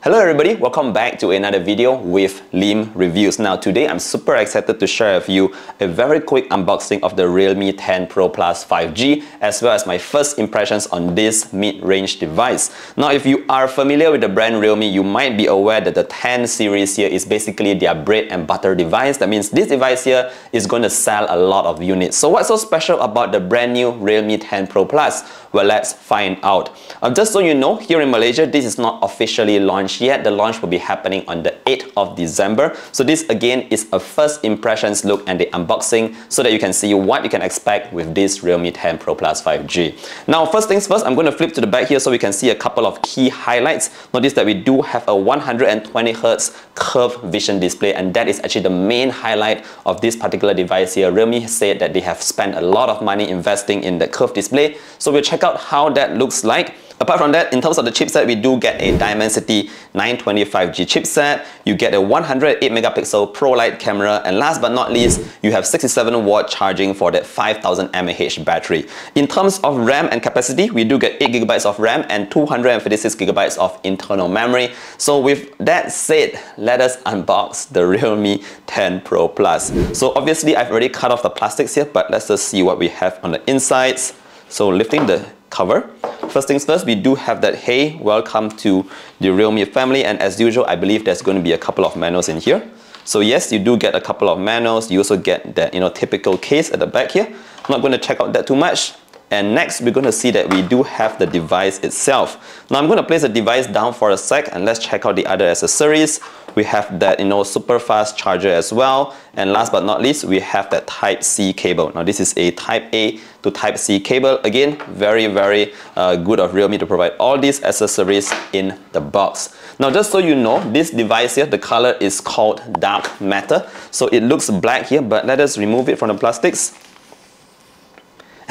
Hello everybody, welcome back to another video with Lim Reviews. Now today I'm super excited to share with you a very quick unboxing of the Realme 10 Pro Plus 5G as well as my first impressions on this mid-range device. Now if you are familiar with the brand Realme, you might be aware that the 10 series here is basically their bread and butter device. That means this device here is going to sell a lot of units. So what's so special about the brand new Realme 10 Pro Plus? Well, let's find out. Just so you know, here in Malaysia, this is not officially launched yet. The launch will be happening on the 8th of December. So this again is a first impressions look and the unboxing so that you can see what you can expect with this Realme 10 Pro Plus 5G. Now, first things first, I'm going to flip to the back here so we can see a couple of key highlights. Notice that we do have a 120Hz curved vision display, and that is actually the main highlight of this particular device here. Realme said that they have spent a lot of money investing in the curved display. So we'll check out how that looks like. Apart from that, in terms of the chipset, we do get a Dimensity 925G chipset. You get a 108 megapixel ProLight camera, and last but not least, you have 67-watt charging for that 5000 mAh battery. In terms of RAM and capacity, we do get 8GB of RAM and 256GB of internal memory. So with that said, let us unbox the Realme 10 Pro Plus. So obviously, I've already cut off the plastics here, but let's just see what we have on the insides. So lifting the cover. First things first, we do have that, hey, welcome to the Realme family, and as usual, I believe there's going to be a couple of manuals in here. So yes, you do get a couple of manuals. You also get that, typical case at the back here. I'm not going to check out that too much. And next, we're going to see that we do have the device itself. Now, I'm going to place the device down for a sec and let's check out the other accessories. We have that, super fast charger as well. And last but not least, we have that Type-C cable. Now, this is a Type-A to Type-C cable. Again, very good of Realme to provide all these accessories in the box. Now, just so you know, this device here, the color is called dark matter. So it looks black here, but let us remove it from the plastics.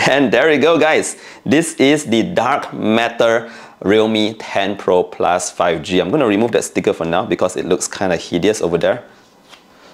And there we go, guys. This is the dark matter Realme 10 Pro Plus 5G. I'm going to remove that sticker for now because it looks kind of hideous over there.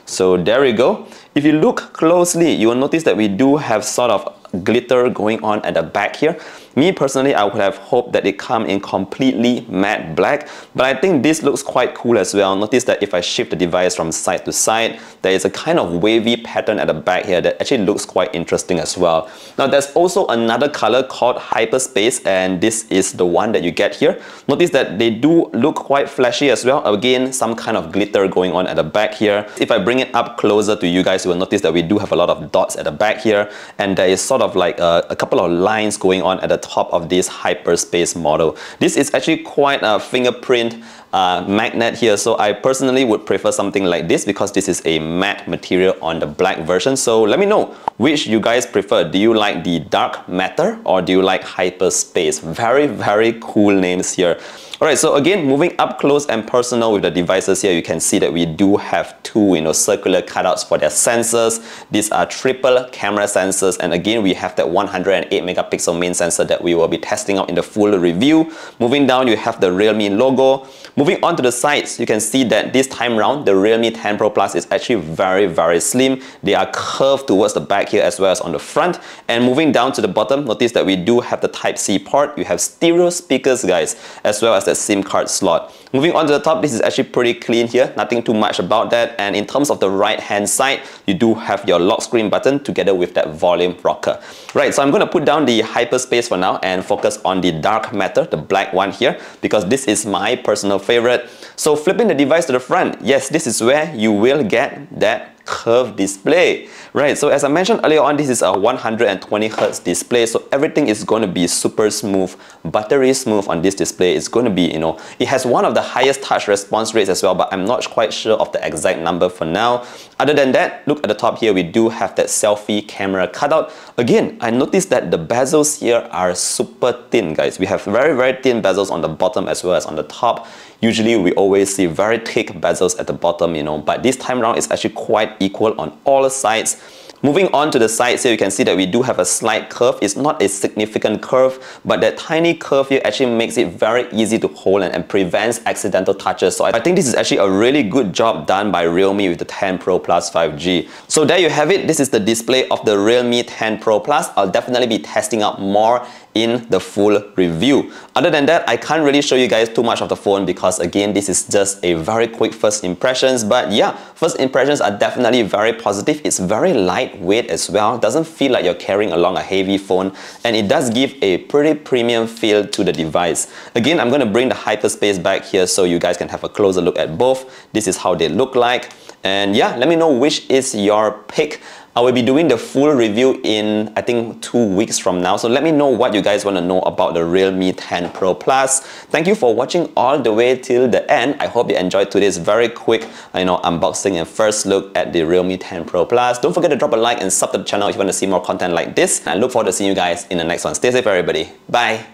So there we go. If you look closely, you will notice that we do have sort of glitter going on at the back here. Me personally, I would have hoped that it come in completely matte black, but I think this looks quite cool as well. Notice that if I shift the device from side to side, there is a kind of wavy pattern at the back here that actually looks quite interesting as well. Now, there's also another color called Hyperspace, and this is the one that you get here. Notice that they do look quite flashy as well. Again, some kind of glitter going on at the back here. If I bring it up closer to you guys, you will notice that we do have a lot of dots at the back here, and there is sort of like a couple of lines going on at the top of this Hyperspace model. This is actually quite a fingerprint magnet here, so I personally would prefer something like this because this is a matte material on the black version. So let me know which you guys prefer. Do you like the dark matter or do you like Hyperspace? Very cool names here. Alright, so again, moving up close and personal with the devices here, you can see that we do have two, circular cutouts for their sensors. These are triple camera sensors, and again, we have that 108 megapixel main sensor that we will be testing out in the full review. Moving down, you have the Realme logo. Moving on to the sides, you can see that this time round, the Realme 10 Pro Plus is actually very slim. They are curved towards the back here as well as on the front. And moving down to the bottom, notice that we do have the Type-C port. You have stereo speakers, guys, as well as the SIM card slot. Moving on to the top, this is actually pretty clean here, nothing too much about that. And in terms of the right hand side, you do have your lock screen button together with that volume rocker. Right, so I'm going to put down the Hyperspace for now and focus on the dark matter, the black one here, because this is my personal favorite. So flipping the device to the front, yes, this is where you will get that curved display. Right, so as I mentioned earlier on, this is a 120Hz display, so everything is going to be super smooth, buttery smooth on this display. It's going to be, it has one of the highest touch response rates as well, but I'm not quite sure of the exact number for now. Other than that, look at the top here, we do have that selfie camera cutout. Again, I noticed that the bezels here are super thin, guys. We have very thin bezels on the bottom as well as on the top. Usually, we always see very thick bezels at the bottom, but this time around, it's actually quite equal on all sides. Moving on to the sides here, you can see that we do have a slight curve. It's not a significant curve, but that tiny curve here actually makes it very easy to hold and prevents accidental touches. So I think this is actually a really good job done by Realme with the 10 Pro Plus 5G. So there you have it. This is the display of the Realme 10 Pro Plus. I'll definitely be testing out more in the full review. Other than that, I can't really show you guys too much of the phone because again, this is just a very quick first impressions. But yeah, first impressions are definitely very positive. It's very lightweight as well. Doesn't feel like you're carrying along a heavy phone, and it does give a pretty premium feel to the device. Again, I'm going to bring the hyperspace back here so you guys can have a closer look at both. This is how they look like. And yeah, let me know which is your pick. I will be doing the full review in, I think, 2 weeks from now. So let me know what you guys want to know about the Realme 10 Pro Plus. Thank you for watching all the way till the end. I hope you enjoyed today's very quick, unboxing and first look at the Realme 10 Pro Plus. Don't forget to drop a like and sub to the channel if you want to see more content like this. And I look forward to seeing you guys in the next one. Stay safe, everybody. Bye.